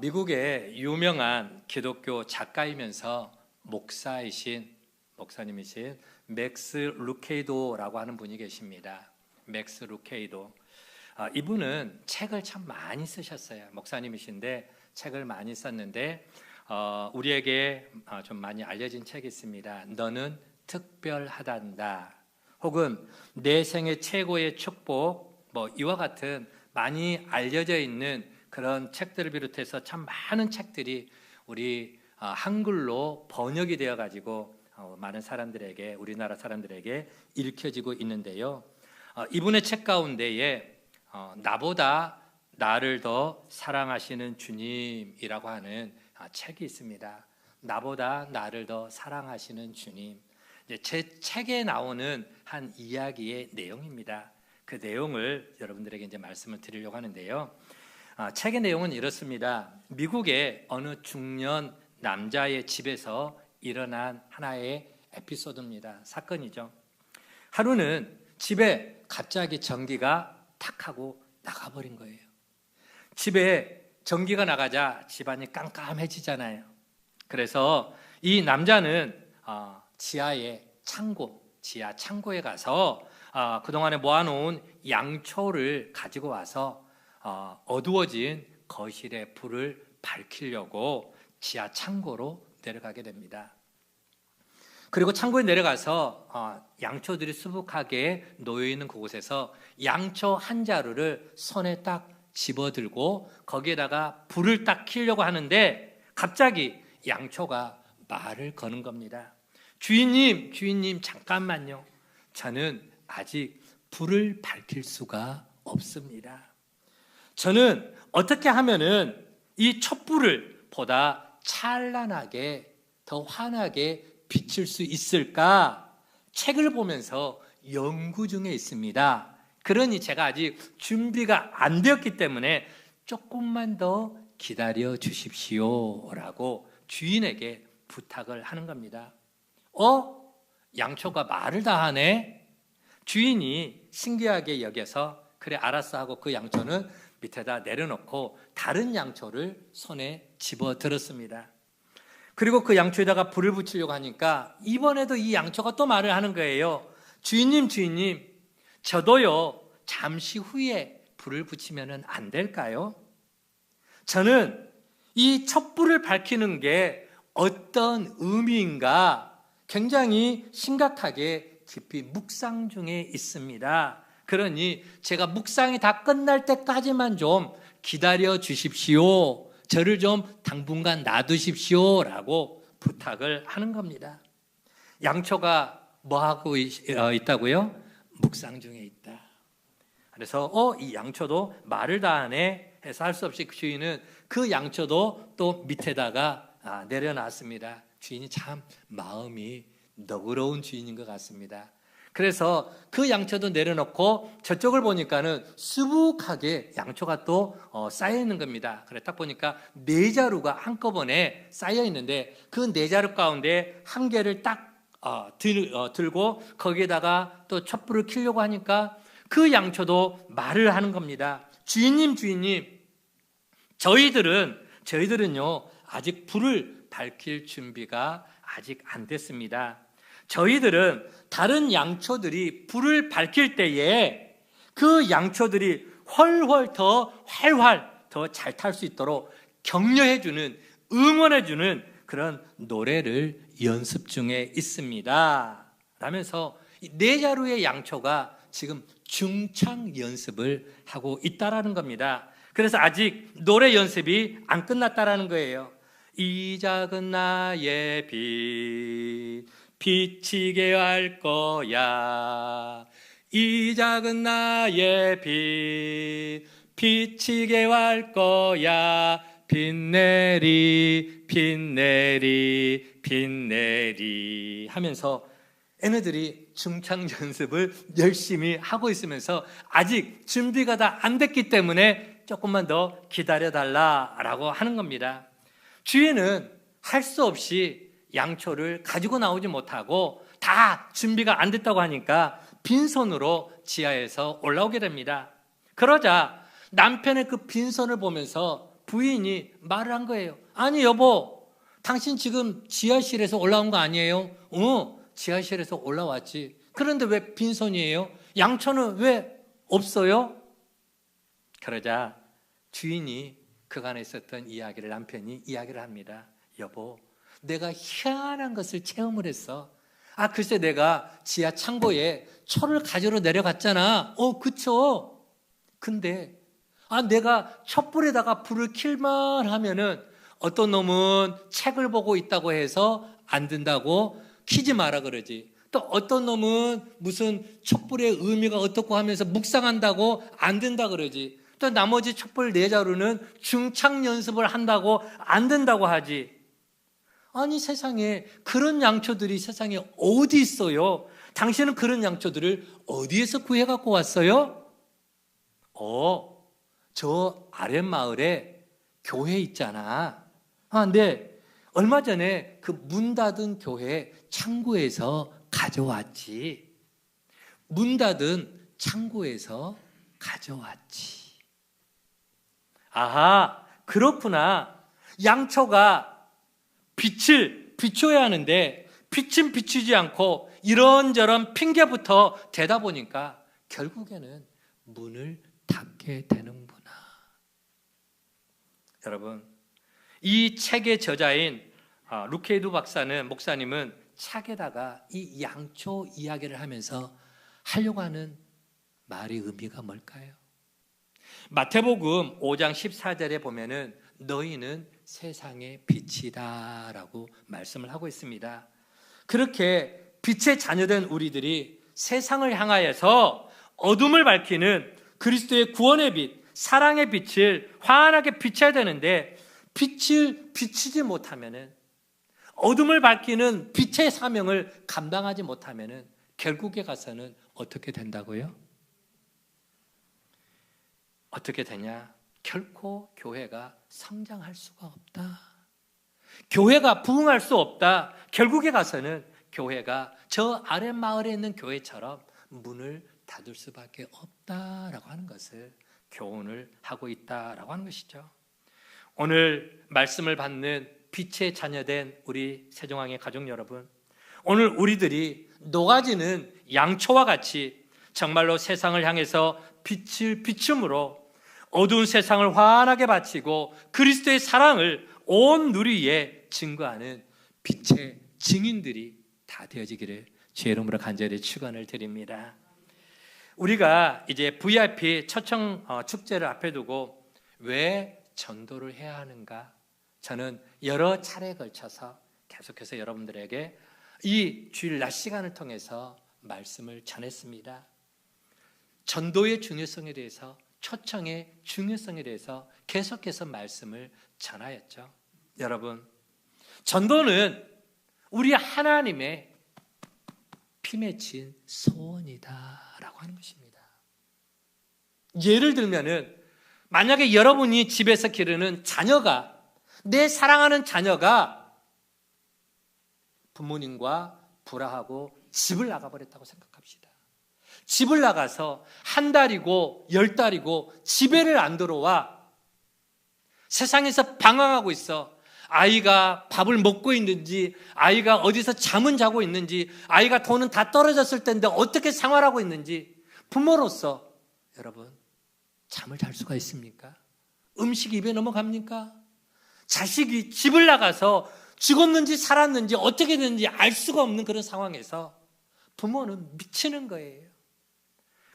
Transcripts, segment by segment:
미국의 유명한 기독교 작가이면서 목사님이신 맥스 루케이도라고 하는 분이 계십니다. 맥스 루케이도. 이분은 책을 참 많이 쓰셨어요. 목사님이신데 책을 많이 썼는데 우리에게 좀 많이 알려진 책이 있습니다. 너는 특별하단다. 혹은 내 생애 최고의 축복, 이와 같은 많이 알려져 있는 그런 책들을 비롯해서 참 많은 책들이 우리 한글로 번역이 되어 가지고 많은 사람들에게, 우리나라 사람들에게 읽혀지고 있는데요. 이분의 책 가운데에 나보다 나를 더 사랑하시는 주님이라고 하는 책이 있습니다. 나보다 나를 더 사랑하시는 주님. 제 책에 나오는 한 이야기의 내용입니다. 그 내용을 여러분들에게 이제 말씀을 드리려고 하는데요. 책의 내용은 이렇습니다. 미국의 어느 중년 남자의 집에서 일어난 하나의 에피소드입니다. 사건이죠. 하루는 집에 갑자기 전기가 탁 하고 나가버린 거예요. 집에 전기가 나가자 집안이 깜깜해지잖아요. 그래서 이 남자는 지하의 지하 창고에 가서 그동안에 모아놓은 양초를 가지고 와서 어두워진 거실에 불을 밝히려고 지하 창고로 내려가게 됩니다. 그리고 창고에 내려가서 양초들이 수북하게 놓여있는 그곳에서 양초 한 자루를 손에 딱 집어들고 거기에다가 불을 딱 켜려고 하는데 갑자기 양초가 말을 거는 겁니다. 주인님 잠깐만요. 저는 아직 불을 밝힐 수가 없습니다. 저는 어떻게 하면은 이 촛불을 보다 찬란하게 더 환하게 비칠 수 있을까? 책을 보면서 연구 중에 있습니다. 그러니 제가 아직 준비가 안 되었기 때문에 조금만 더 기다려 주십시오라고 주인에게 부탁을 하는 겁니다. 양초가 말을 다 하네? 주인이 신기하게 여겨서 그래 알았어 하고 그 양초는 밑에다 내려놓고 다른 양초를 손에 집어들었습니다. 그리고 그 양초에다가 불을 붙이려고 하니까 이번에도 이 양초가 또 말을 하는 거예요. 주인님 저도요 잠시 후에 불을 붙이면 안 될까요? 저는 이 촛불을 밝히는 게 어떤 의미인가 굉장히 심각하게 깊이 묵상 중에 있습니다. 그러니 제가 묵상이 다 끝날 때까지만 좀 기다려 주십시오. 저를 좀 당분간 놔두십시오라고 부탁을 하는 겁니다. 양초가 뭐하고 있다고요? 묵상 중에 있다. 그래서 이 양초도 말을 다 하네 해서 할 수 없이 그 주인은 그 양초도 또 밑에다가 내려놨습니다. 주인이 참 마음이 너그러운 주인인 것 같습니다. 그래서 그 양초도 내려놓고 저쪽을 보니까는 수북하게 양초가 또 쌓여 있는 겁니다. 그래 딱 보니까 4자루가 한꺼번에 쌓여 있는데 그 4자루 가운데 한 개를 딱 들고 거기에다가 또 촛불을 켜려고 하니까 그 양초도 말을 하는 겁니다. 주인님 저희들은요 아직 불을 밝힐 준비가 아직 안 됐습니다. 저희들은 다른 양초들이 불을 밝힐 때에 그 양초들이 활활 더 잘 탈 수 있도록 격려해주는, 응원해주는 그런 노래를 연습 중에 있습니다. 라면서 4자루의 양초가 지금 중창 연습을 하고 있다라는 겁니다. 그래서 아직 노래 연습이 안 끝났다라는 거예요. 이 작은 나의 빛 비치게 할 거야. 이 작은 나의 빛 비치게 할 거야. 빛내리 하면서 얘네들이 중창 연습을 열심히 하고 있으면서 아직 준비가 다 안 됐기 때문에 조금만 더 기다려달라라고 하는 겁니다. 주인은 할 수 없이 양초를 가지고 나오지 못하고 다 준비가 안 됐다고 하니까 빈손으로 지하에서 올라오게 됩니다. 그러자 남편의 그 빈손을 보면서 부인이 말을 한 거예요. 아니 여보, 당신 지금 지하실에서 올라온 거 아니에요? 지하실에서 올라왔지. 그런데 왜 빈손이에요? 양초는 왜 없어요? 그러자 주인이 그간에 있었던 이야기를, 남편이 이야기를 합니다. 여보, 내가 희한한 것을 체험을 했어. 글쎄 내가 지하 창고에 초를 가지러 내려갔잖아. 그쵸? 근데 내가 촛불에다가 불을 킬만 하면은 어떤 놈은 책을 보고 있다고 해서 안 된다고 키지 마라 그러지. 또 어떤 놈은 무슨 촛불의 의미가 어떻고 하면서 묵상한다고 안 된다 그러지. 또 나머지 촛불 네 자루는 중창 연습을 한다고 안 된다고 하지. 아니 세상에 그런 양초들이 세상에 어디 있어요? 당신은 그런 양초들을 어디에서 구해 갖고 왔어요? 저 아랫마을에 교회 있잖아. 네. 얼마 전에 그 문 닫은 교회 창고에서 가져왔지. 문 닫은 창고에서 가져왔지. 아하, 그렇구나. 양초가 빛을 비춰야 하는데 빛은 비추지 않고 이런저런 핑계부터 대다 보니까 결국에는 문을 닫게 되는구나. 여러분, 이 책의 저자인 루케이두 목사님은 책에다가 이 양초 이야기를 하면서 하려고 하는 말의 의미가 뭘까요? 마태복음 5장 14절에 보면은 너희는 세상의 빛이다 라고 말씀을 하고 있습니다. 그렇게 빛의 자녀된 우리들이 세상을 향하여서 어둠을 밝히는 그리스도의 구원의 빛, 사랑의 빛을 환하게 비춰야 되는데 빛을 비치지 못하면은, 어둠을 밝히는 빛의 사명을 감당하지 못하면은 결국에 가서는 어떻게 된다고요? 어떻게 되냐? 결코 교회가 성장할 수가 없다. 교회가 부흥할 수 없다. 결국에 가서는 교회가 저 아랫마을에 있는 교회처럼 문을 닫을 수밖에 없다라고 하는 것을 교훈을 하고 있다라고 하는 것이죠. 오늘 말씀을 받는 빛의 자녀된 우리 세종항의 가족 여러분, 오늘 우리들이 녹아지는 양초와 같이 정말로 세상을 향해서 빛을 비춤으로 어두운 세상을 환하게 바치고 그리스도의 사랑을 온 누리에 증거하는 빛의 증인들이 다 되어지기를 주의 이름으로 간절히 축원을 드립니다. 우리가 이제 VIP 초청 축제를 앞에 두고 왜 전도를 해야 하는가? 저는 여러 차례에 걸쳐서 계속해서 여러분들에게 이 주일 낮 시간을 통해서 말씀을 전했습니다. 전도의 중요성에 대해서, 초청의 중요성에 대해서 계속해서 말씀을 전하였죠. 여러분, 전도는 우리 하나님의 피 맺힌 소원이다라고 하는 것입니다. 예를 들면은 만약에 여러분이 집에서 기르는 자녀가, 내 사랑하는 자녀가 부모님과 불화하고 집을 나가버렸다고 생각합시다. 집을 나가서 한 달이고 10달이고 집에를 안 들어와 세상에서 방황하고 있어. 아이가 밥을 먹고 있는지, 아이가 어디서 잠은 자고 있는지, 아이가 돈은 다 떨어졌을 텐데 어떻게 생활하고 있는지, 부모로서 여러분 잠을 잘 수가 있습니까? 음식이 입에 넘어갑니까? 자식이 집을 나가서 죽었는지 살았는지 어떻게 됐는지 알 수가 없는 그런 상황에서 부모는 미치는 거예요.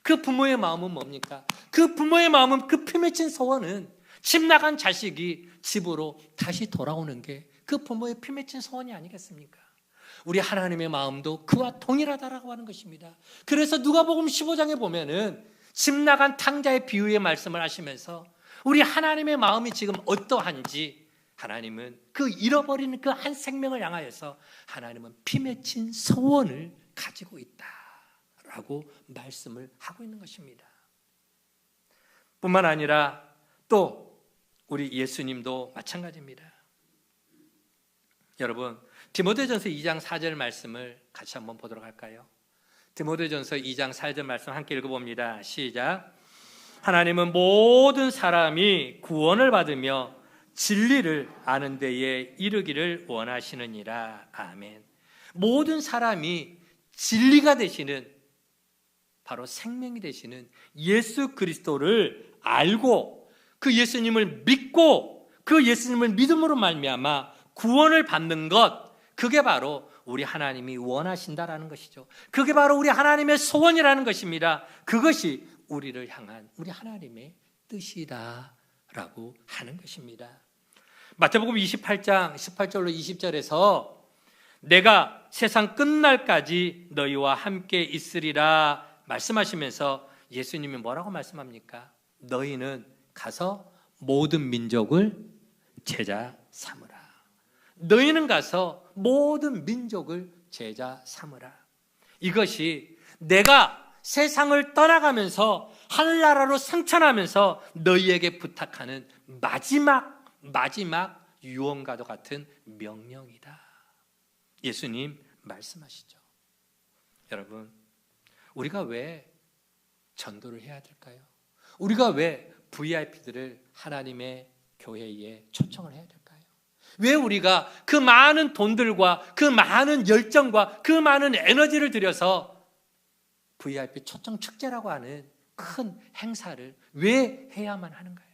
그 부모의 마음은 뭡니까? 그 부모의 마음은, 그 피 맺힌 소원은 집 나간 자식이 집으로 다시 돌아오는 게 그 부모의 피 맺힌 소원이 아니겠습니까? 우리 하나님의 마음도 그와 동일하다라고 하는 것입니다. 그래서 누가복음 15장에 보면은 집 나간 탕자의 비유의 말씀을 하시면서 우리 하나님의 마음이 지금 어떠한지, 하나님은 그 잃어버리는 그 한 생명을 향하여서 하나님은 피 맺힌 소원을 가지고 있다라고 말씀을 하고 있는 것입니다. 뿐만 아니라 또 우리 예수님도 마찬가지입니다. 여러분, 디모데전서 2장 4절 말씀을 같이 한번 보도록 할까요? 디모데전서 2장 4절 말씀 함께 읽어봅니다. 시작. 하나님은 모든 사람이 구원을 받으며 진리를 아는 데에 이르기를 원하시느니라. 아멘. 모든 사람이 진리가 되시는, 바로 생명이 되시는 예수 그리스도를 알고 그 예수님을 믿고 그 예수님을 믿음으로 말미암아 구원을 받는 것, 그게 바로 우리 하나님이 원하신다라는 것이죠. 그게 바로 우리 하나님의 소원이라는 것입니다. 그것이 우리를 향한 우리 하나님의 뜻이다라고 하는 것입니다. 마태복음 28장 18절로 20절에서 내가 세상 끝날까지 너희와 함께 있으리라 말씀하시면서 예수님이 뭐라고 말씀합니까? 너희는 가서 모든 민족을 제자 삼으라. 너희는 가서 모든 민족을 제자 삼으라. 이것이 내가 세상을 떠나가면서 하늘나라로 승천하면서 너희에게 부탁하는 마지막 유언과도 같은 명령이다. 예수님 말씀하시죠. 여러분, 우리가 왜 전도를 해야 될까요? 우리가 왜 VIP들을 하나님의 교회에 초청을 해야 될까요? 왜 우리가 그 많은 돈들과 그 많은 열정과 그 많은 에너지를 들여서 VIP 초청 축제라고 하는 큰 행사를 왜 해야만 하는가요?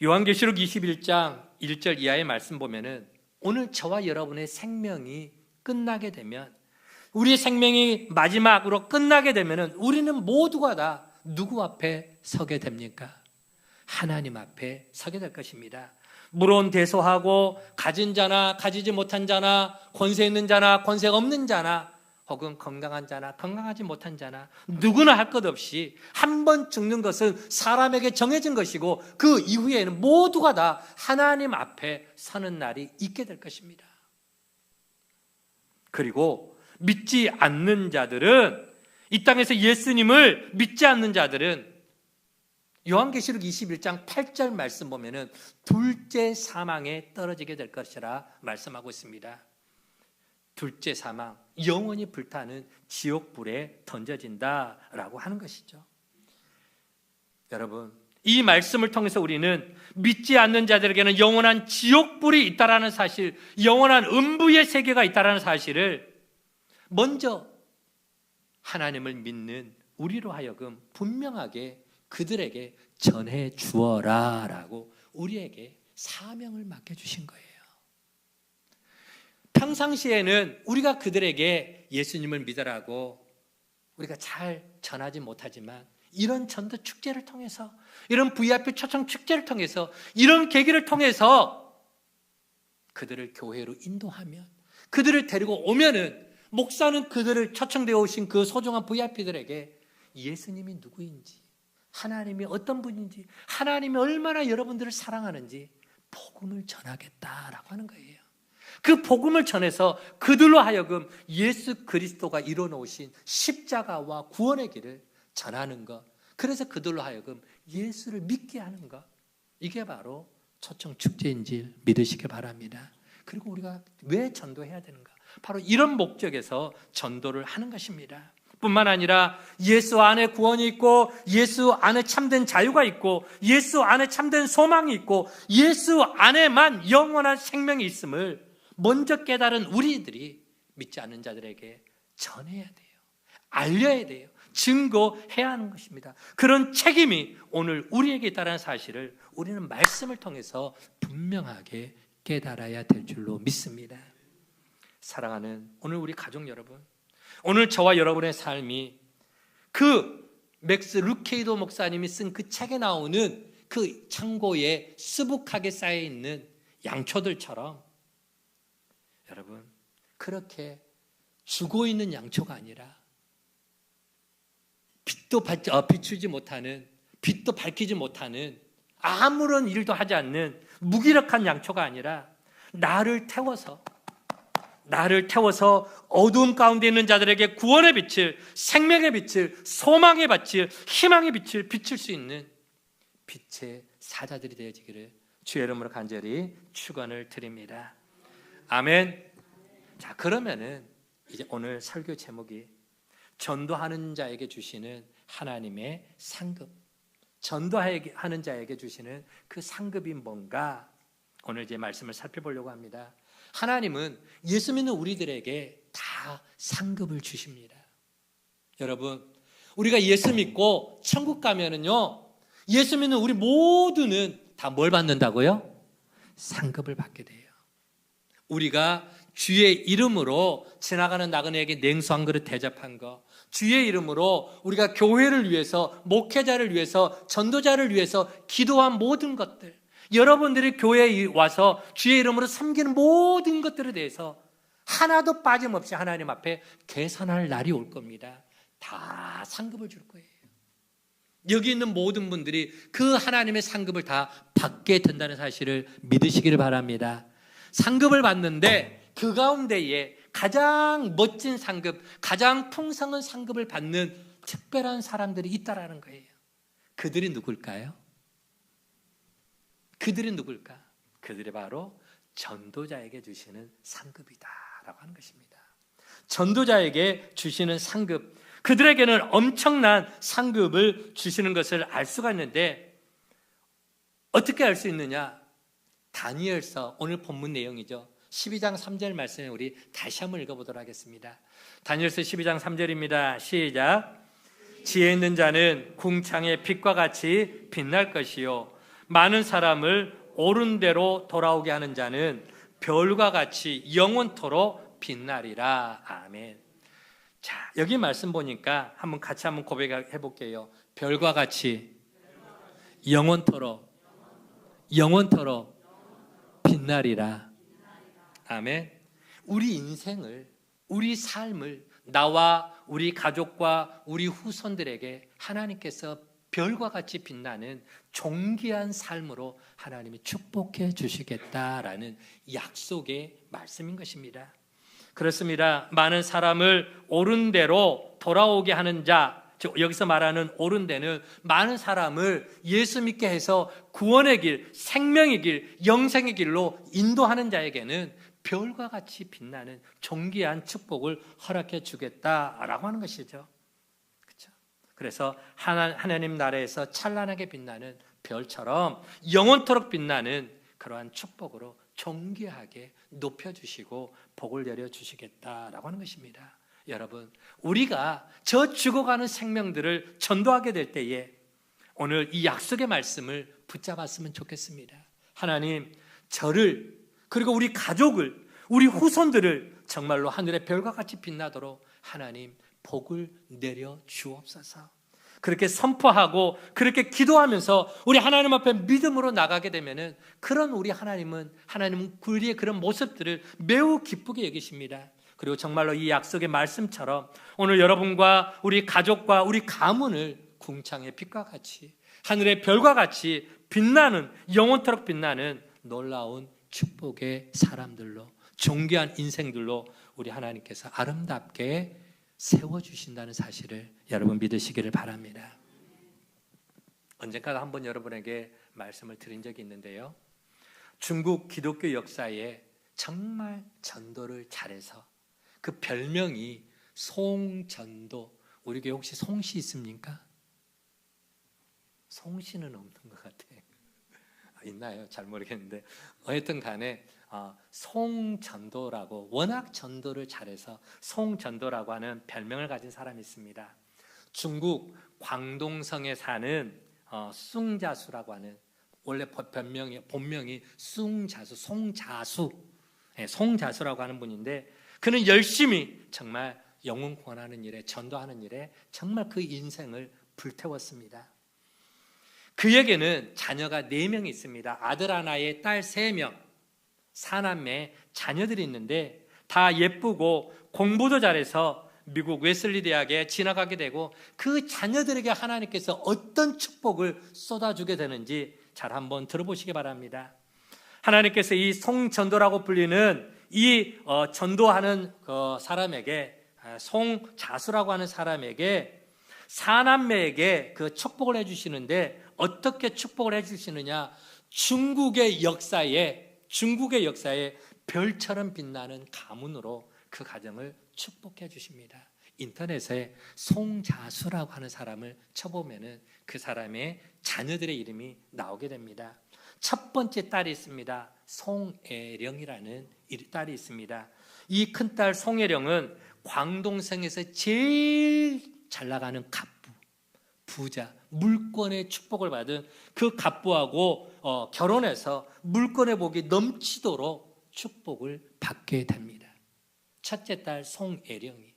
요한계시록 21장 1절 이하의 말씀 보면은 오늘 저와 여러분의 생명이 끝나게 되면, 우리의 생명이 마지막으로 끝나게 되면은 우리는 모두가 다 누구 앞에 서게 됩니까? 하나님 앞에 서게 될 것입니다. 물론 대소하고 가진 자나 가지지 못한 자나 권세 있는 자나 권세 없는 자나 혹은 건강한 자나 건강하지 못한 자나 누구나 할 것 없이 한 번 죽는 것은 사람에게 정해진 것이고 그 이후에는 모두가 다 하나님 앞에 서는 날이 있게 될 것입니다. 그리고 믿지 않는 자들은, 이 땅에서 예수님을 믿지 않는 자들은 요한계시록 21장 8절 말씀 보면은 둘째 사망에 떨어지게 될 것이라 말씀하고 있습니다. 둘째 사망, 영원히 불타는 지옥불에 던져진다라고 하는 것이죠. 여러분, 이 말씀을 통해서 우리는 믿지 않는 자들에게는 영원한 지옥불이 있다라는 사실, 영원한 음부의 세계가 있다라는 사실을 먼저 하나님을 믿는 우리로 하여금 분명하게 그들에게 전해 주어라 라고 우리에게 사명을 맡겨주신 거예요. 평상시에는 우리가 그들에게 예수님을 믿으라고 우리가 잘 전하지 못하지만 이런 전도 축제를 통해서, 이런 VIP 초청 축제를 통해서, 이런 계기를 통해서 그들을 교회로 인도하면, 그들을 데리고 오면은 목사는 그들을 초청되어 오신 그 소중한 VIP들에게 예수님이 누구인지, 하나님이 어떤 분인지, 하나님이 얼마나 여러분들을 사랑하는지 복음을 전하겠다라고 하는 거예요. 그 복음을 전해서 그들로 하여금 예수 그리스도가 이뤄놓으신 십자가와 구원의 길을 전하는 것, 그래서 그들로 하여금 예수를 믿게 하는 것, 이게 바로 초청 축제인지 믿으시기 바랍니다. 그리고 우리가 왜 전도해야 되는가? 바로 이런 목적에서 전도를 하는 것입니다. 뿐만 아니라 예수 안에 구원이 있고, 예수 안에 참된 자유가 있고, 예수 안에 참된 소망이 있고, 예수 안에만 영원한 생명이 있음을 먼저 깨달은 우리들이 믿지 않는 자들에게 전해야 돼요. 알려야 돼요. 증거해야 하는 것입니다. 그런 책임이 오늘 우리에게 있다는 사실을 우리는 말씀을 통해서 분명하게 깨달아야 될 줄로 믿습니다. 사랑하는 오늘 우리 가족 여러분, 오늘 저와 여러분의 삶이 그 맥스 루케이도 목사님이 쓴 그 책에 나오는 그 창고에 수북하게 쌓여있는 양초들처럼 여러분, 그렇게 죽어 있는 양초가 아니라 빛도 비추지 못하는, 빛도 밝히지 못하는, 아무런 일도 하지 않는 무기력한 양초가 아니라 나를 태워서 어두움 가운데 있는 자들에게 구원의 빛을, 생명의 빛을, 소망의 빛을, 희망의 빛을 비출 수 있는 빛의 사자들이 되어지기를 주의 이름으로 간절히 축원을 드립니다. 아멘. 자, 그러면은 이제 오늘 설교 제목이 전도하는 자에게 주시는 하나님의 상급, 전도하는 자에게 주시는 그 상급이 뭔가 오늘 이제 말씀을 살펴보려고 합니다. 하나님은 예수 믿는 우리들에게 다 상급을 주십니다. 여러분, 우리가 예수 믿고 천국 가면은요, 예수 믿는 우리 모두는 다 뭘 받는다고요? 상급을 받게 돼요. 우리가 주의 이름으로 지나가는 나그네에게 냉수 한 그릇 대접한 거, 주의 이름으로 우리가 교회를 위해서, 목회자를 위해서, 전도자를 위해서 기도한 모든 것들, 여러분들이 교회에 와서 주의 이름으로 섬기는 모든 것들에 대해서 하나도 빠짐없이 하나님 앞에 계산할 날이 올 겁니다. 다 상급을 줄 거예요. 여기 있는 모든 분들이 그 하나님의 상급을 다 받게 된다는 사실을 믿으시기를 바랍니다. 상급을 받는데 그 가운데에 가장 멋진 상급, 가장 풍성한 상급을 받는 특별한 사람들이 있다라는 거예요. 그들이 누굴까요? 그들이 누굴까? 그들이 바로 전도자에게 주시는 상급이다라고 하는 것입니다. 전도자에게 주시는 상급, 그들에게는 엄청난 상급을 주시는 것을 알 수가 있는데 어떻게 알 수 있느냐? 다니엘서 오늘 본문 내용이죠. 12장 3절 말씀에 우리 다시 한번 읽어보도록 하겠습니다. 다니엘서 12장 3절입니다. 시작. 지혜 있는 자는 궁창의 빛과 같이 빛날 것이요 많은 사람을 옳은 대로 돌아오게 하는 자는 별과 같이 영원토록 빛나리라. 아멘. 자, 여기 말씀 보니까 같이 한번 고백해 볼게요. 별과 같이 영원토록 빛나리라. 아멘. 우리 인생을, 우리 삶을 나와 우리 가족과 우리 후손들에게 하나님께서 별과 같이 빛나는 존귀한 삶으로 하나님이 축복해 주시겠다라는 약속의 말씀인 것입니다. 그렇습니다. 많은 사람을 옳은 대로 돌아오게 하는 자, 즉 여기서 말하는 옳은 데는 많은 사람을 예수 믿게 해서 구원의 길, 생명의 길, 영생의 길로 인도하는 자에게는 별과 같이 빛나는 존귀한 축복을 허락해 주겠다라고 하는 것이죠. 그렇죠? 그래서 하나님 나라에서 찬란하게 빛나는 별처럼 영원토록 빛나는 그러한 축복으로 존귀하게 높여주시고 복을 내려주시겠다라고 하는 것입니다. 여러분, 우리가 저 죽어가는 생명들을 전도하게 될 때에 오늘 이 약속의 말씀을 붙잡았으면 좋겠습니다. 하나님, 저를 그리고 우리 가족을, 우리 후손들을 정말로 하늘의 별과 같이 빛나도록 하나님 복을 내려 주옵소서. 그렇게 선포하고 그렇게 기도하면서 우리 하나님 앞에 믿음으로 나가게 되면은 그런 우리 하나님은 우리의 그런 모습들을 매우 기쁘게 여기십니다. 그리고 정말로 이 약속의 말씀처럼 오늘 여러분과 우리 가족과 우리 가문을 궁창의 빛과 같이 하늘의 별과 같이 빛나는 영원토록 빛나는 놀라운 축복의 사람들로 존귀한 인생들로 우리 하나님께서 아름답게 세워주신다는 사실을 여러분 믿으시기를 바랍니다. 언젠가 한번 여러분에게 말씀을 드린 적이 있는데요. 중국 기독교 역사에 정말 전도를 잘해서 그 별명이 송전도. 우리 교회 혹시 송씨 있습니까? 송씨는 없는 것 같아요. 있나요? 잘 모르겠는데 어쨌든 간에 송전도라고, 워낙 전도를 잘해서 송전도라고 하는 별명을 가진 사람이 있습니다. 중국 광동성에 사는 숭자수라고 하는, 원래 본명이 송자수라고 하는 분인데 그는 열심히 정말 영혼 구원하는 일에, 전도하는 일에 정말 그 인생을 불태웠습니다. 그에게는 자녀가 4명이 있습니다. 아들 하나에 딸 3명, 4남매 자녀들이 있는데 다 예쁘고 공부도 잘해서 미국 웨슬리 대학에 진학하게 되고 그 자녀들에게 하나님께서 어떤 축복을 쏟아주게 되는지 잘 한번 들어보시기 바랍니다. 하나님께서 이 송전도라고 불리는 이 전도하는 그 사람에게, 송자수라고 하는 사람에게 4남매에게 그 축복을 해주시는데 어떻게 축복을 해주시느냐? 중국의 역사에 별처럼 빛나는 가문으로 그 가정을 축복해 주십니다. 인터넷에 송자수라고 하는 사람을 쳐보면은 그 사람의 자녀들의 이름이 나오게 됩니다. 첫 번째 딸이 있습니다. 송애령이라는 딸이 있습니다. 이 큰딸 송애령은 광동성에서 제일 잘 나가는 갑부, 부자, 물권의 축복을 받은 그 갑부하고 결혼해서 물권의 복이 넘치도록 축복을 받게 됩니다. 첫째 딸 송애령이.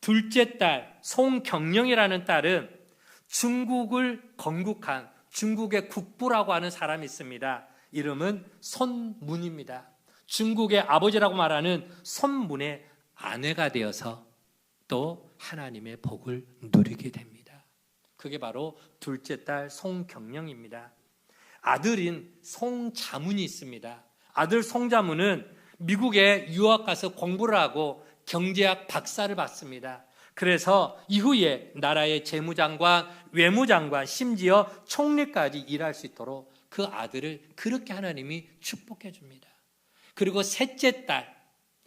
둘째 딸 송경령이라는 딸은 중국을 건국한 중국의 국부라고 하는 사람이 있습니다. 이름은 손문입니다. 중국의 아버지라고 말하는 손문의 아내가 되어서 또 하나님의 복을 누리게 됩니다. 그게 바로 둘째 딸 송경령입니다. 아들인 송자문이 있습니다. 아들 송자문은 미국에 유학 가서 공부를 하고 경제학 박사를 받습니다. 그래서 이후에 나라의 재무장관, 외무장관, 심지어 총리까지 일할 수 있도록 그 아들을 그렇게 하나님이 축복해 줍니다. 그리고 셋째 딸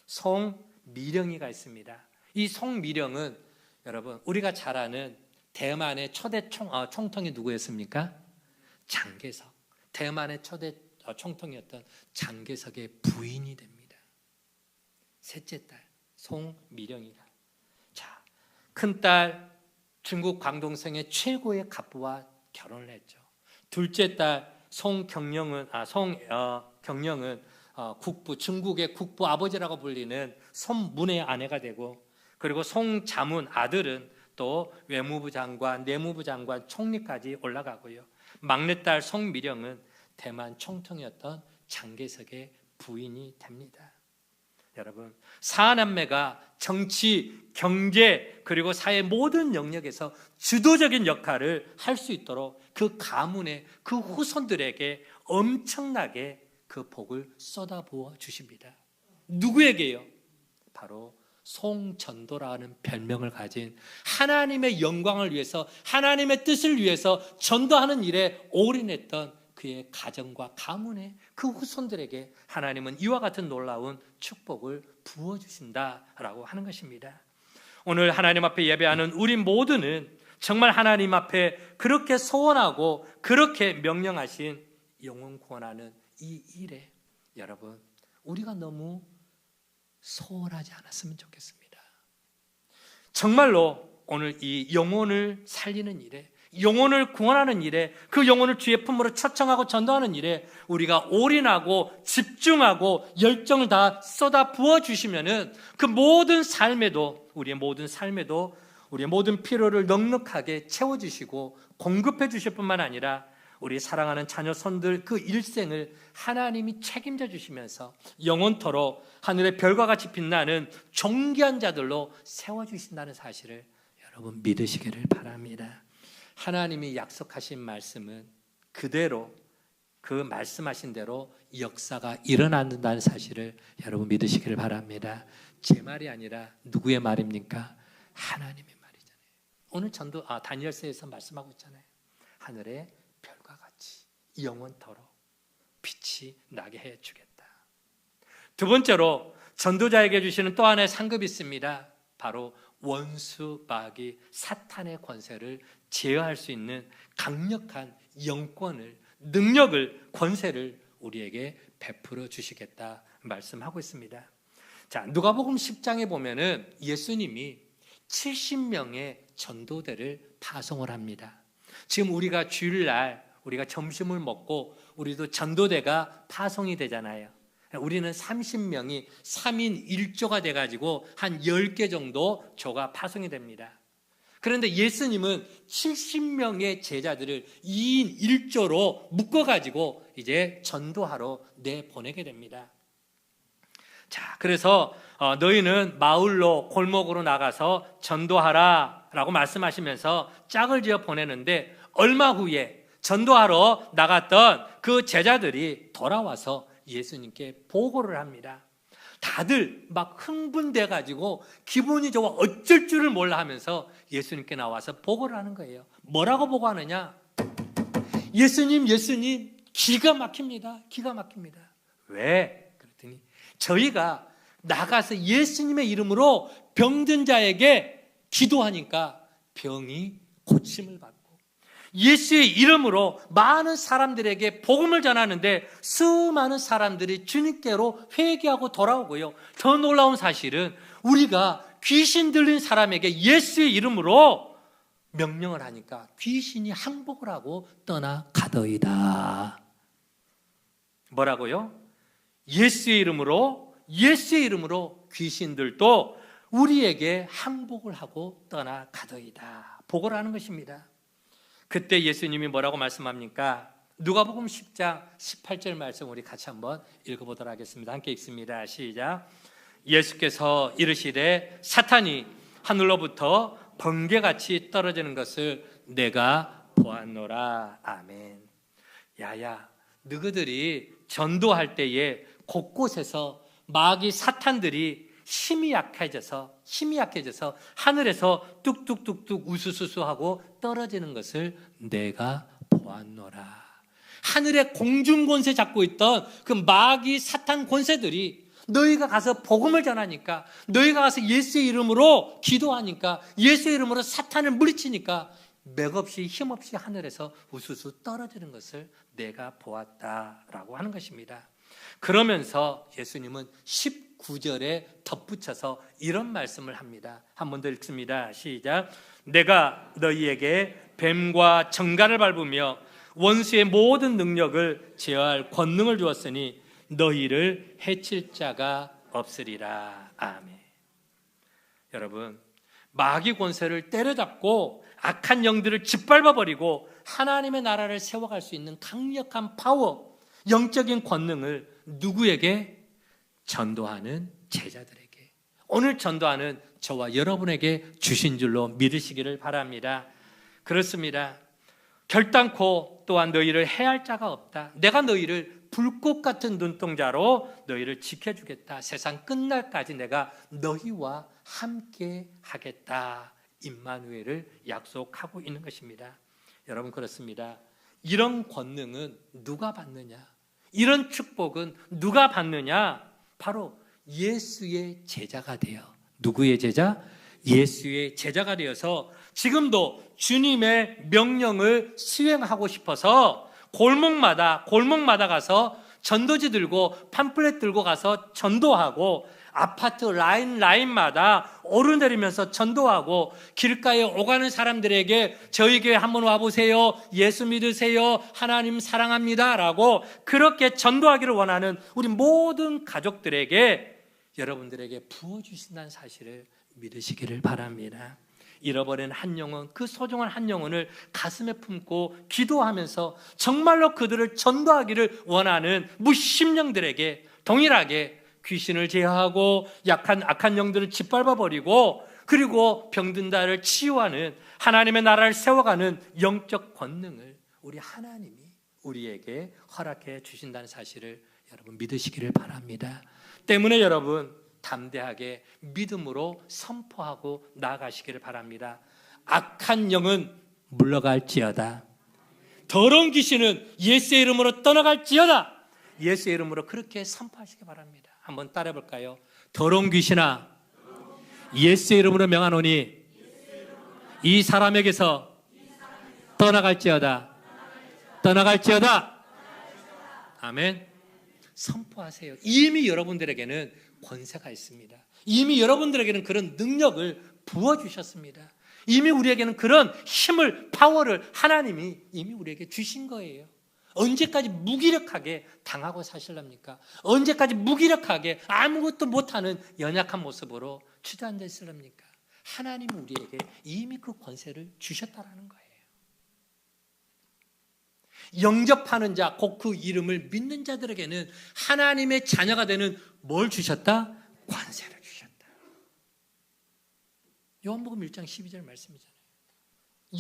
송미령이가 있습니다. 이 송미령은 여러분 우리가 잘 아는 대만의 초대 총통이 누구였습니까? 장개석. 대만의 초대 총통이었던 장개석의 부인이 됩니다. 셋째 딸 송미령이가. 자, 큰딸 중국 광동성의 최고의 갑부와 결혼을 했죠. 둘째 딸 송경령은 국부, 중국의 국부 아버지라고 불리는 손문의 아내가 되고, 그리고 송자문 아들은 또 외무부 장관, 내무부 장관, 총리까지 올라가고요. 막내딸 송미령은 대만 총통이었던 장개석의 부인이 됩니다. 여러분, 사남매가 정치, 경제, 그리고 사회 모든 영역에서 주도적인 역할을 할 수 있도록 그 가문의 그 후손들에게 엄청나게 그 복을 쏟아부어 주십니다. 누구에게요? 바로 송전도라는 별명을 가진 하나님의 영광을 위해서, 하나님의 뜻을 위해서 전도하는 일에 올인했던 그의 가정과 가문의 그 후손들에게 하나님은 이와 같은 놀라운 축복을 부어주신다라고 하는 것입니다. 오늘 하나님 앞에 예배하는 우리 모두는 정말 하나님 앞에 그렇게 소원하고 그렇게 명령하신 영혼 구원하는 이 일에 여러분 우리가 너무 소홀하지 않았으면 좋겠습니다. 정말로 오늘 이 영혼을 살리는 일에, 영혼을 구원하는 일에, 그 영혼을 주의 품으로 초청하고 전도하는 일에 우리가 올인하고 집중하고 열정을 다 쏟아 부어 주시면은 그 모든 삶에도, 우리의 모든 삶에도 우리의 모든 필요를 넉넉하게 채워주시고 공급해 주실 뿐만 아니라 우리 사랑하는 자녀 손들 그 일생을 하나님이 책임져 주시면서 영원토록 하늘의 별과 같이 빛나는 존귀한 자들로 세워주신다는 사실을 여러분 믿으시기를 바랍니다. 하나님이 약속하신 말씀은 그대로 그 말씀하신 대로 역사가 일어난다는 사실을 여러분 믿으시기를 바랍니다. 제 말이 아니라 누구의 말입니까? 하나님의 말이잖아요. 오늘 다니엘서에서 말씀하고 있잖아요. 하늘의 별과 같이 영원토록 빛이 나게 해주겠다. 두 번째로 전도자에게 주시는 또 하나의 상급이 있습니다. 바로 원수 마귀 사탄의 권세를 제어할 수 있는 강력한 영권을, 능력을, 권세를 우리에게 베풀어 주시겠다 말씀하고 있습니다. 자, 누가복음 10장에 보면은 예수님이 70명의 전도대를 파송을 합니다. 지금 우리가 주일날 우리가 점심을 먹고 우리도 전도대가 파송이 되잖아요. 우리는 30명이 3인 1조가 돼가지고 한 10개 정도 조가 파송이 됩니다. 그런데 예수님은 70명의 제자들을 2인 1조로 묶어가지고 이제 전도하러 내보내게 됩니다. 자, 그래서 너희는 마을로 골목으로 나가서 전도하라 라고 말씀하시면서 짝을 지어 보내는데 얼마 후에 전도하러 나갔던 그 제자들이 돌아와서 예수님께 보고를 합니다. 다들 막 흥분돼 가지고 기분이 좋아 어쩔 줄을 몰라 하면서 예수님께 나와서 보고를 하는 거예요. 뭐라고 보고하느냐? 예수님 기가 막힙니다. 기가 막힙니다. 왜? 그랬더니 저희가 나가서 예수님의 이름으로 병든 자에게 기도하니까 병이 고침을 받고, 예수의 이름으로 많은 사람들에게 복음을 전하는데 수많은 사람들이 주님께로 회개하고 돌아오고요. 더 놀라운 사실은 우리가 귀신 들린 사람에게 예수의 이름으로 명령을 하니까 귀신이 항복을 하고 떠나가더이다. 뭐라고요? 예수의 이름으로 귀신들도 우리에게 항복을 하고 떠나가더이다. 복을 하는 것입니다. 그때 예수님이 뭐라고 말씀합니까? 누가복음 10장 18절 말씀 우리 같이 한번 읽어보도록 하겠습니다. 함께 읽습니다. 시작. 예수께서 이르시되 사탄이 하늘로부터 번개같이 떨어지는 것을 내가 보았노라. 아멘. 야야, 너희들이 전도할 때에 곳곳에서 마귀 사탄들이 힘이 약해져서 하늘에서 뚝뚝뚝뚝 우수수수하고 떨어지는 것을 내가 보았노라. 하늘의 공중 권세 잡고 있던 그 마귀 사탄 권세들이 너희가 가서 복음을 전하니까, 너희가 가서 예수의 이름으로 기도하니까, 예수의 이름으로 사탄을 물리치니까 맥없이 힘없이 하늘에서 우수수 떨어지는 것을 내가 보았다라고 하는 것입니다. 그러면서 예수님은 19절에 덧붙여서 이런 말씀을 합니다. 한 번 더 읽습니다. 시작. 내가 너희에게 뱀과 정갈을 밟으며 원수의 모든 능력을 제어할 권능을 주었으니 너희를 해칠 자가 없으리라. 아멘. 여러분, 마귀 권세를 때려잡고 악한 영들을 짓밟아버리고 하나님의 나라를 세워갈 수 있는 강력한 파워, 영적인 권능을 누구에게? 전도하는 제자들에게, 오늘 전도하는 저와 여러분에게 주신 줄로 믿으시기를 바랍니다. 그렇습니다. 결단코 또한 너희를 해할 자가 없다. 내가 너희를 불꽃 같은 눈동자로 너희를 지켜주겠다. 세상 끝날까지 내가 너희와 함께 하겠다. 임마누엘을 약속하고 있는 것입니다. 여러분, 그렇습니다. 이런 권능은 누가 받느냐? 이런 축복은 누가 받느냐? 바로 예수의 제자가 되어, 누구의 제자? 예수의 제자가 되어서 지금도 주님의 명령을 수행하고 싶어서 골목마다 가서 전도지 들고 팜플렛 들고 가서 전도하고, 아파트 라인마다 오르내리면서 전도하고, 길가에 오가는 사람들에게 저희 교회 한번 와보세요, 예수 믿으세요, 하나님 사랑합니다 라고 그렇게 전도하기를 원하는 우리 모든 가족들에게, 여러분들에게 부어주신다는 사실을 믿으시기를 바랍니다. 잃어버린 한 영혼, 그 소중한 한 영혼을 가슴에 품고 기도하면서 정말로 그들을 전도하기를 원하는 무심령들에게 동일하게 귀신을 제어하고 악한 영들을 짓밟아버리고, 그리고 병든 자를 치유하는 하나님의 나라를 세워가는 영적 권능을 우리 하나님이 우리에게 허락해 주신다는 사실을 여러분 믿으시기를 바랍니다. 때문에 여러분 담대하게 믿음으로 선포하고 나아가시기를 바랍니다. 악한 영은 물러갈지어다. 더러운 귀신은 예수의 이름으로 떠나갈지어다. 예수의 이름으로 그렇게 선포하시기 바랍니다. 한번 따라해 볼까요? 더러운 귀신아, 예수의 이름으로 명하노니 이 사람에게서 떠나갈지어다. 떠나갈지어다. 아멘. 선포하세요. 이미 여러분들에게는 권세가 있습니다. 이미 여러분들에게는 그런 능력을 부어주셨습니다. 이미 우리에게는 그런 힘을, 파워를 하나님이 이미 우리에게 주신 거예요. 언제까지 무기력하게 당하고 사실랍니까? 언제까지 무기력하게 아무것도 못하는 연약한 모습으로 주저앉아 있을랍니까? 하나님은 우리에게 이미 그 권세를 주셨다라는 거예요. 영접하는 자, 곧 그 이름을 믿는 자들에게는 하나님의 자녀가 되는 뭘 주셨다? 권세를 주셨다. 요한복음 1장 12절 말씀이잖아요.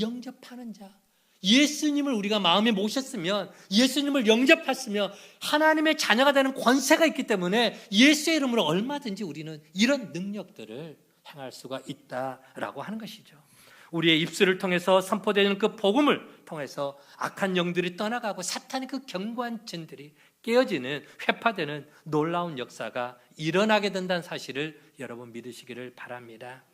영접하는 자, 예수님을 우리가 마음에 모셨으면, 예수님을 영접했으면 하나님의 자녀가 되는 권세가 있기 때문에 예수의 이름으로 얼마든지 우리는 이런 능력들을 행할 수가 있다라고 하는 것이죠. 우리의 입술을 통해서 선포되는 그 복음을 통해서 악한 영들이 떠나가고 사탄의 그 견고한 진들이 깨어지는, 회파되는 놀라운 역사가 일어나게 된다는 사실을 여러분 믿으시기를 바랍니다.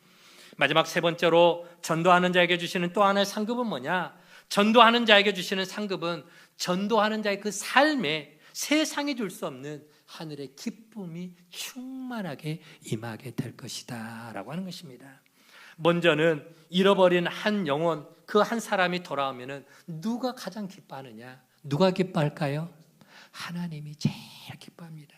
마지막 세 번째로 전도하는 자에게 주시는 또 하나의 상급은 뭐냐? 전도하는 자에게 주시는 상급은 전도하는 자의 그 삶에 세상이 줄 수 없는 하늘의 기쁨이 충만하게 임하게 될 것이다 라고 하는 것입니다. 먼저는 잃어버린 한 영혼, 그 한 사람이 돌아오면 누가 가장 기뻐하느냐? 누가 기뻐할까요? 하나님이 제일 기뻐합니다.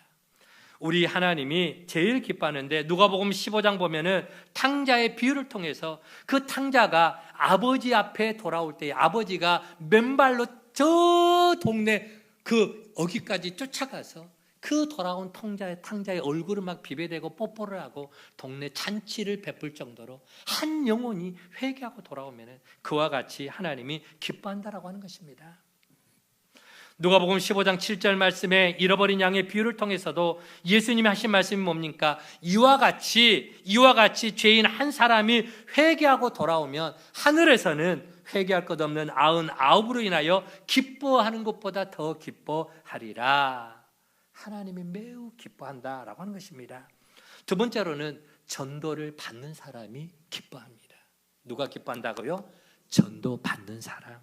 우리 하나님이 제일 기뻐하는데 누가복음 15장 보면은 탕자의 비유를 통해서 그 탕자가 아버지 앞에 돌아올 때 아버지가 맨발로 저 동네 그 어기까지 쫓아가서 그 돌아온 탕자의 얼굴을 막 비벼대고 뽀뽀를 하고 동네 잔치를 베풀 정도로 한 영혼이 회개하고 돌아오면 그와 같이 하나님이 기뻐한다라고 하는 것입니다. 누가복음 15장 7절 말씀에 잃어버린 양의 비유를 통해서도 예수님이 하신 말씀이 뭡니까? 이와 같이 죄인 한 사람이 회개하고 돌아오면 하늘에서는 회개할 것 없는 99으로 인하여 기뻐하는 것보다 더 기뻐하리라. 하나님이 매우 기뻐한다라고 하는 것입니다. 두 번째로는 전도를 받는 사람이 기뻐합니다. 누가 기뻐한다고요? 전도 받는 사람.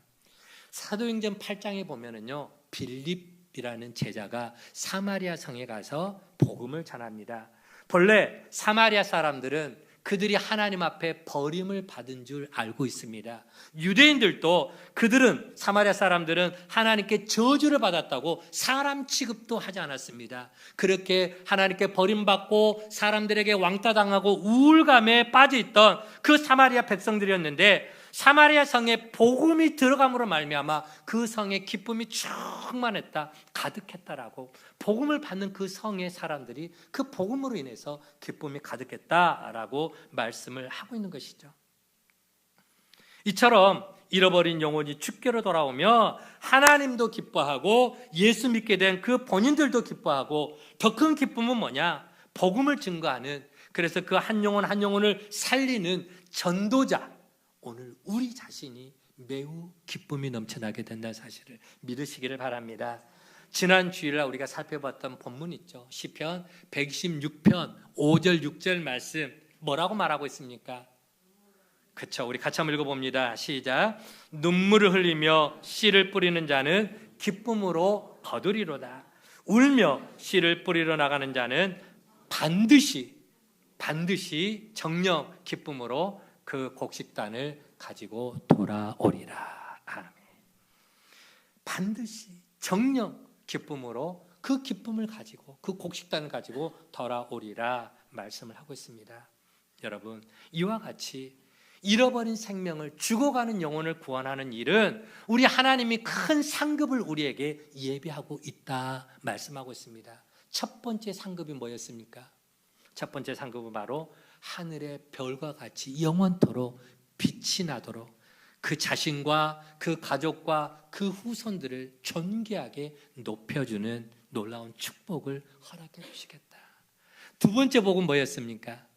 사도행전 8장에 보면은요, 빌립이라는 제자가 사마리아 성에 가서 복음을 전합니다. 본래 사마리아 사람들은 그들이 하나님 앞에 버림을 받은 줄 알고 있습니다. 유대인들도 그들은 사마리아 사람들은 하나님께 저주를 받았다고 사람 취급도 하지 않았습니다. 그렇게 하나님께 버림받고 사람들에게 왕따당하고 우울감에 빠져있던 그 사마리아 백성들이었는데 사마리아 성에 복음이 들어감으로 말미암아 그 성에 기쁨이 충만했다, 가득했다라고 복음을 받는 그 성의 사람들이 그 복음으로 인해서 기쁨이 가득했다라고 말씀을 하고 있는 것이죠. 이처럼 잃어버린 영혼이 주께로 돌아오며 하나님도 기뻐하고 예수 믿게 된 그 본인들도 기뻐하고 더 큰 기쁨은 뭐냐? 복음을 증거하는, 그래서 그 한 영혼 한 영혼을 살리는 전도자, 오늘 우리 자신이 매우 기쁨이 넘쳐나게 된다는 사실을 믿으시기를 바랍니다. 지난 주일날 우리가 살펴봤던 본문 있죠. 시편 116편 5절 6절 말씀 뭐라고 말하고 있습니까? 그렇죠. 우리 같이 한번 읽어봅니다. 시작. 눈물을 흘리며 씨를 뿌리는 자는 기쁨으로 거두리로다. 울며 씨를 뿌리러 나가는 자는 반드시 정령 기쁨으로 그 곡식단을 가지고 돌아오리라. 아멘. 반드시 정령 기쁨으로 그 기쁨을 가지고 그 곡식단을 가지고 돌아오리라 말씀을 하고 있습니다. 여러분, 이와 같이 잃어버린 생명을 죽어가는 영혼을 구원하는 일은 우리 하나님이 큰 상급을 우리에게 예비하고 있다 말씀하고 있습니다. 첫 번째 상급이 뭐였습니까? 첫 번째 상급은 바로 하늘의 별과 같이 영원토록 빛이 나도록 그 자신과 그 가족과 그 후손들을 존귀하게 높여주는 놀라운 축복을 허락해 주시겠다. 두 번째 복은 뭐였습니까?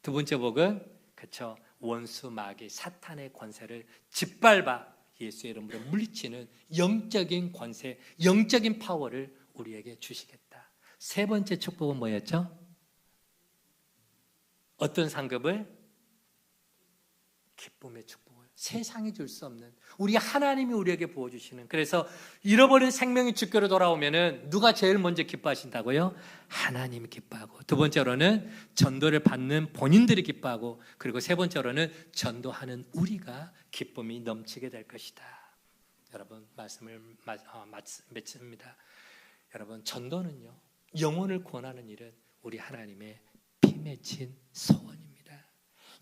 두 번째 복은 그렇죠. 원수 마귀 사탄의 권세를 짓밟아 예수의 이름으로 물리치는 영적인 권세, 영적인 파워를 우리에게 주시겠다. 세 번째 축복은 뭐였죠? 어떤 상급을? 기쁨의 축복을, 세상이 줄 수 없는 우리 하나님이 우리에게 부어주시는. 그래서 잃어버린 생명이 주께로 돌아오면은 누가 제일 먼저 기뻐하신다고요? 하나님이 기뻐하고, 두 번째로는 전도를 받는 본인들이 기뻐하고, 그리고 세 번째로는 전도하는 우리가 기쁨이 넘치게 될 것이다. 여러분, 말씀을 맺습니다. 여러분, 전도는요, 영혼을 구원하는 일은 우리 하나님의 피 맺힌 소원입니다.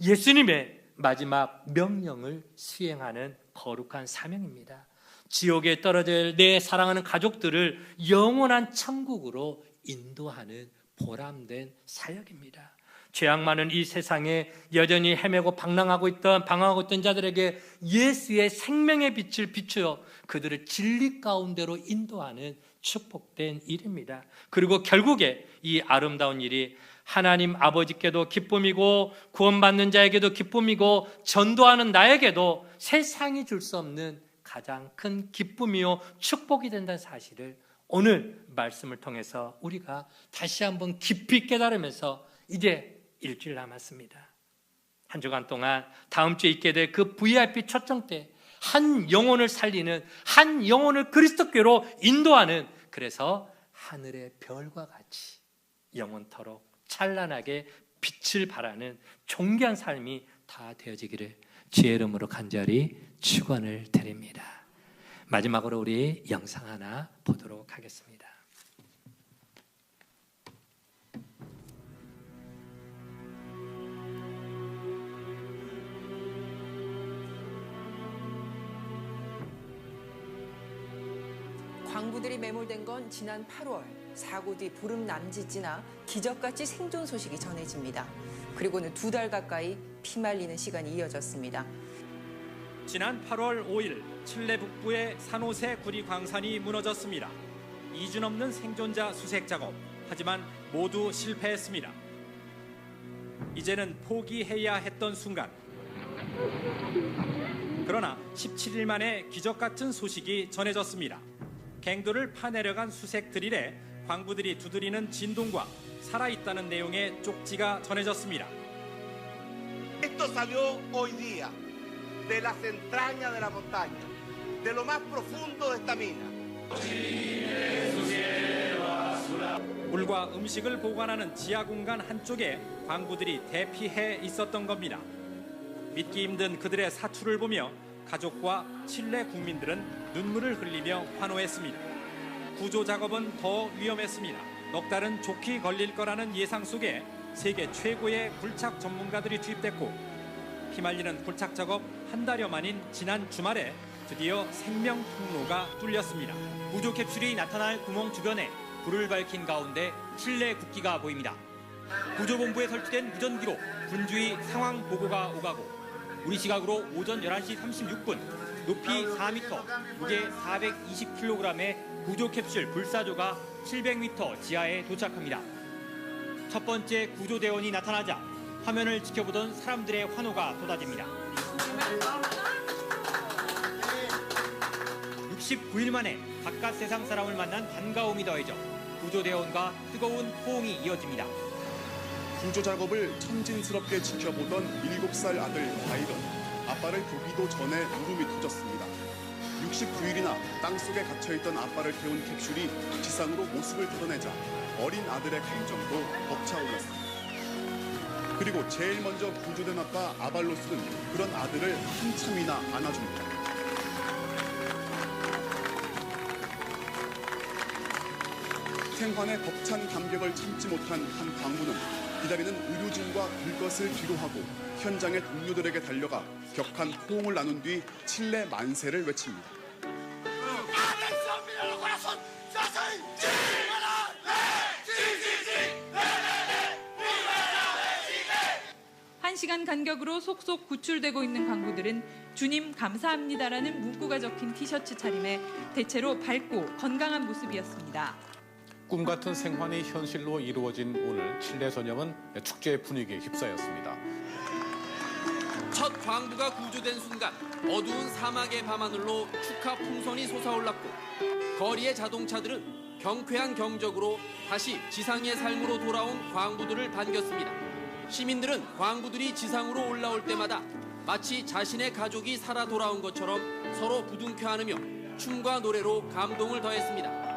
예수님의 마지막 명령을 수행하는 거룩한 사명입니다. 지옥에 떨어질 내 사랑하는 가족들을 영원한 천국으로 인도하는 보람된 사역입니다. 죄악 많은 이 세상에 여전히 헤매고 방황하고 있던 자들에게 예수의 생명의 빛을 비추어 그들을 진리 가운데로 인도하는 축복된 일입니다. 그리고 결국에 이 아름다운 일이 하나님 아버지께도 기쁨이고 구원받는 자에게도 기쁨이고 전도하는 나에게도 세상이 줄 수 없는 가장 큰 기쁨이요 축복이 된다는 사실을 오늘 말씀을 통해서 우리가 다시 한번 깊이 깨달으면서 이제 일주일 남았습니다. 한 주간 동안 다음 주에 있게 될 그 VIP 초청 때 한 영혼을 살리는, 한 영혼을 그리스도께로 인도하는, 그래서 하늘의 별과 같이 영원토록 찬란하게 빛을 발하는 존귀한 삶이 다 되어지기를 주의 이름으로 간절히 축원을 드립니다. 마지막으로 우리 영상 하나 보도록 하겠습니다. 광부들이 매몰된 건 지난 8월, 사고 뒤 보름 남짓 지나 기적같이 생존 소식이 전해집니다. 그리고는 2달 가까이 피말리는 시간이 이어졌습니다. 지난 8월 5일 칠레 북부의 산호세 구리 광산이 무너졌습니다. 2주 넘는 생존자 수색 작업, 하지만 모두 실패했습니다. 이제는 포기해야 했던 순간. 그러나 17일 만에 기적 같은 소식이 전해졌습니다. 갱도를 파내려간 수색 드릴에 광부들이 두드리는 진동과 살아있다는 내용의 쪽지가 전해졌습니다. Esto salió hoy día de las entrañas de la montaña, de lo más profundo de esta mina. 물과 음식을 보관하는 지하 공간 한쪽에 광부들이 대피해 있었던 겁니다. 믿기 힘든 그들의 사투를 보며 가족과 칠레 국민들은 눈물을 흘리며 환호했습니다. 구조 작업은 더 위험했습니다. 넉 달은 좋게 걸릴 거라는 예상 속에 세계 최고의 굴착 전문가들이 투입됐고, 피말리는 굴착 작업 한 달여 만인 지난 주말에 드디어 생명 통로가 뚫렸습니다. 구조 캡슐이 나타날 구멍 주변에 불을 밝힌 가운데 칠레 국기가 보입니다. 구조본부에 설치된 무전기로 분주히 상황 보고가 오가고, 우리 시각으로 오전 11시 36분 높이 4m, 무게 420kg의 구조 캡슐 불사조가 700m 지하에 도착합니다. 첫 번째 구조대원이 나타나자 화면을 지켜보던 사람들의 환호가 쏟아집니다. 69일 만에 바깥 세상 사람을 만난 반가움이 더해져 구조대원과 뜨거운 호응이 이어집니다. 구조 작업을 천진스럽게 지켜보던 7살 아들 바이런, 아빠를 보기도 전에 울음이 터졌습니다. 69일이나 땅속에 갇혀있던 아빠를 태운 캡슐이 지상으로 모습을 드러내자 어린 아들의 감정도 벅차올랐습니다. 그리고 제일 먼저 구조된 아빠 아발로스는 그런 아들을 한참이나 안아줍니다. 생환의 벅찬 감격을 참지 못한 한 광부는 기다리는 의료진과 들 것을 뒤로하고 현장의 동료들에게 달려가 격한 호응을 나눈 뒤 칠레 만세를 외칩니다. 1시간 간격으로 속속 구출되고 있는 광부들은 주님 감사합니다라는 문구가 적힌 티셔츠 차림에 대체로 밝고 건강한 모습이었습니다. 꿈같은 생환이 현실로 이루어진 오늘 칠레 전역은 축제의 분위기에 휩싸였습니다. 첫 광부가 구조된 순간 어두운 사막의 밤하늘로 축하 풍선이 솟아올랐고, 거리의 자동차들은 경쾌한 경적으로 다시 지상의 삶으로 돌아온 광부들을 반겼습니다. 시민들은 광부들이 지상으로 올라올 때마다 마치 자신의 가족이 살아 돌아온 것처럼 서로 부둥켜 안으며 춤과 노래로 감동을 더했습니다.